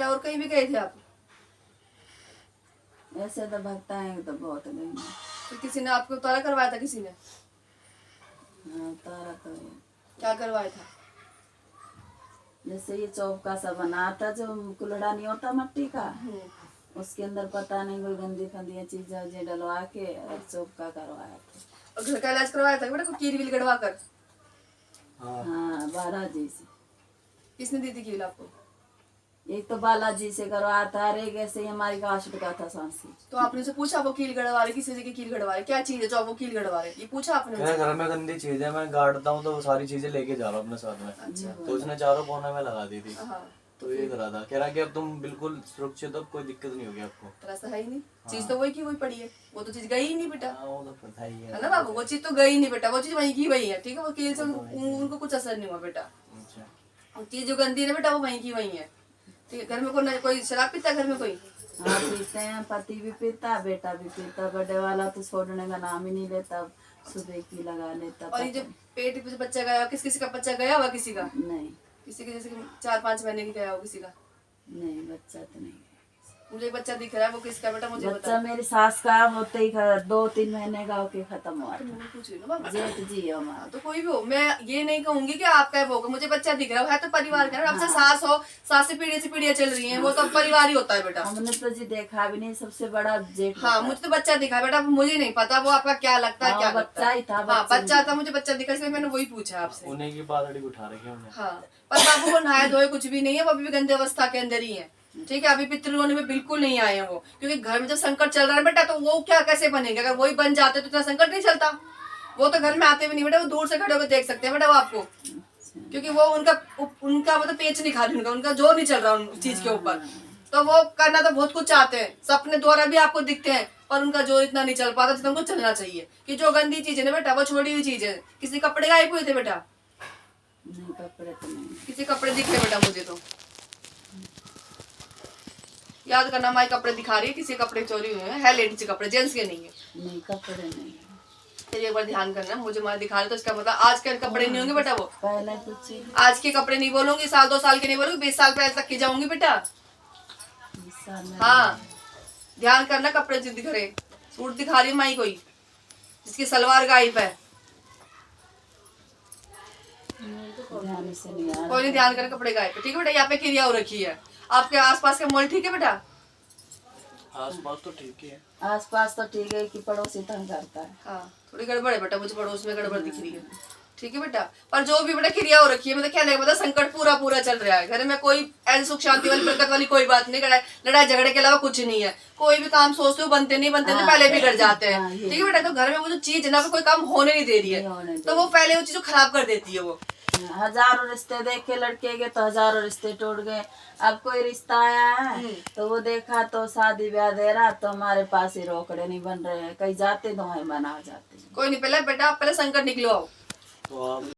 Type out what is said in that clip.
बेटा, और कहीं भी गए थे आप? ऐसे तो भगताएं तो बहुत गई। तो किसी ने आपको उतारा करवाया था किसी ने? हाँ तारा तो है। क्या करवाया था? जैसे ये चौका सा बना था जो कुल्हड़ा नहीं होता मिट्टी का, उसके अंदर पता नहीं कोई गंदी फंदी चीजें डलवा के और चौका करवाया था। और घर का इलाज करवाया था बेटा, कोई कील वील गड़वा कर? हाँ बालाजी से। किसने दी थी कील आपको? एक तो बालाजी से करवाया था, और एक ऐसे ही हमारी कास्ट का था सांसी। तो आपने उनसे पूछा वो कील गड़वा रहे, किस वजह की कील गड़वा रहे, क्या चीज है जो आप वो कील गड़वा रहे, ये पूछा आपने उनसे? घर में गंदी चीज है, मैं गाड़ता हूँ तो वो सारी चीजें लेके जा रहा हूँ अपने साथ में। अच्छा। तो उसने चारों कोने में लगा दी थी। हाँ, तो ये करा था, कह रहा कि अब तुम बिल्कुल सुरक्षित हो, कोई दिक्कत नहीं होगी आपको। तो ऐसा है ही नहीं, चीज तो वही की वही पड़ी है, वो तो चीज गई ही नहीं बेटा, हाँ वो तो पता ही है ना बाबू, वो चीज तो गई नहीं बेटा, वो चीज वहीं की वही है, ठीक है। वो कील से उनको कुछ असर नहीं हुआ बेटा, अच्छा। वो चीज जो गंदी है बेटा वो वहीं की वहीं है, ठीक है। घर में कोई शराब पीता है घर में कोई? हाँ पीते हैं, पति भी पीता, बेटा भी पीता, बड़े वाला तो छोड़ने का नाम ही नहीं लेता, सुबह की लगा लेता। और ये जो पेट पे बच्चा गया, किस किसी का बच्चा गया हुआ? किसी का नहीं किसी के जैसे कि 4-5 महीने की गया हो किसी का? नहीं बच्चा तो नहीं। मुझे एक बच्चा दिख रहा है, वो किसका बेटा मुझे बच्चा बता। मेरी सास का होते ही 2-3 महीने का होके खत्म हुआ था। पूछ रही हूँ ना बाबा। जेठ जी है हमारा। तो कोई भी हो, मैं ये नहीं कहूंगी कि आपका है वो होगा, मुझे बच्चा दिख रहा है तो परिवार का, आपसे सास हो, सास से पीढ़ियां चल रही हैं, वो तो परिवार ही होता है बेटा। हमने तो जी देखा भी नहीं, सबसे बड़ा जेठ। हाँ मुझे तो बच्चा दिखा बेटा, मुझे नहीं पता वो आपका क्या लगता है, क्या बच्चा ही था। हाँ बच्चा था, मुझे बच्चा दिखा, इसलिए मैंने वही पूछा आपसे। उन्हीं की बात उठा रखी है हमने। हाँ पर बाबू को नहाए धोए कुछ भी नहीं है, वो अभी भी गंदे अवस्था के अंदर ही है, ठीक है। अभी पितृ में बिल्कुल नहीं आए हैं वो, क्योंकि घर में जब संकट चल रहा है बेटा तो वो क्या कैसे बनेगा, अगर वही बन जाते तो इतना संकट नहीं चलता। वो तो घर में आते भी नहीं बेटा, वो दूर से खड़े होकर देख सकते हैं बेटा वो आपको, क्योंकि वो उनका मतलब पेच नहीं खा रही, उनका जोर नहीं चल रहा उस चीज के ऊपर, तो वो करना तो बहुत कुछ चाहते हैं, सपने द्वारा भी आपको दिखते हैं, पर उनका जोर इतना नहीं चल पाता जितना उनको चलना चाहिए। कि जो गंदी चीज है ना बेटा वो छोड़ी हुई चीज है। किसी कपड़े गायब हुए थे बेटा? नहीं कपड़े तो नहीं। किसी कपड़े दिखे बेटा? मुझे तो याद करना, माई कपड़े दिखा रही है, किसी कपड़े चोरी हुए हैं, है लेडीज के कपड़े, जेंट्स के नहीं है। नहीं कपड़े नहीं। फिर एक बार ध्यान करना, मुझे माँ दिखा रही तो इसका मतलब आज के कपड़े नहीं होंगे बेटा वो। पहले कुछ आज के कपड़े नहीं बोलूंगी, 1-2 साल के नहीं बोलूंगी, 20 साल पहले तक की जाऊंगी बेटा। हाँ ध्यान करना, कपड़े जो दिख रहे, सूट दिखा रही है माई कोई जिसकी सलवार गायब है, ध्यान से नहीं आ कोई नहीं ध्यान कर, कपड़े गायब है, ठीक है बेटा। यहाँ पे क्रिया हो रखी है। आपके आसपास के मॉल ठीक है बेटा? आसपास तो ठीक ही है। आसपास तो ठीक है कि पड़ोसी तंग करता है। हाँ थोड़ी गड़बड़ है बेटा, मुझे पड़ोस में गड़बड़ दिख रही है, ठीक है बेटा। पर जो भी बेटा क्रिया हो रखी है, मतलब क्या नहीं, संकट पूरा चल रहा है घर में, कोई ऐसी सुख शांति वाली बरकत वाली कोई बात नहीं, लड़ाई झगड़े के अलावा कुछ नहीं है। कोई भी काम सोचते हो बनते नहीं बनते तो पहले बिगड़ जाते हैं, ठीक है बेटा। तो घर में वो जो चीज है ना, कोई काम होने नहीं दे रही है, तो वो पहले वो चीज खराब कर देती है वो। हजारों रिश्ते देखे लड़के के तो हजारों रिश्ते टूट गए। अब कोई रिश्ता आया है तो वो देखा तो शादी ब्याह दे रहा, तो हमारे पास ही रोकड़े नहीं बन रहे हैं, कहीं जाते तो है मना जाते। कोई नहीं, पहले बेटा आप पहले संकट निकलवाओ। तो आप